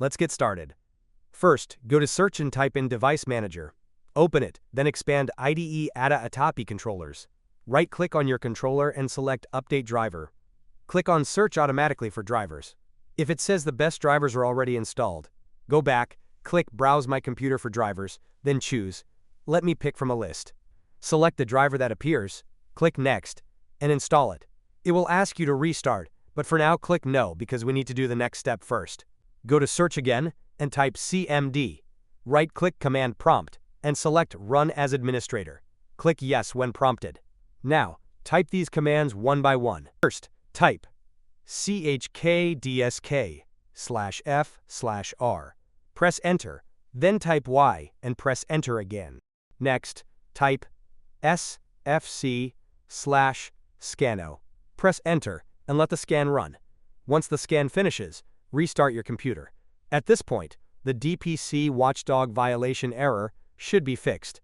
Let's get started. First, go to Search and type in Device Manager. Open it, then expand IDE AHCI controllers. Right-click on your controller and select Update Driver. Click on Search automatically for drivers. If it says the best drivers are already installed, go back, click Browse My Computer for drivers, then choose Let me pick from a list. Select the driver that appears, click Next, and install it. It will ask you to restart, but for now click No because we need to do the next step first. Go to Search again and type CMD. Right-click Command Prompt and select Run as Administrator. Click Yes when prompted. Now, type these commands one by one. First, type CHKDSK/F/R. Press Enter, then type Y and press Enter again. Next, type SFC/Scano. Press Enter and let the scan run. Once the scan finishes, restart your computer. At this point, the DPC WATCHDOG violation error should be fixed.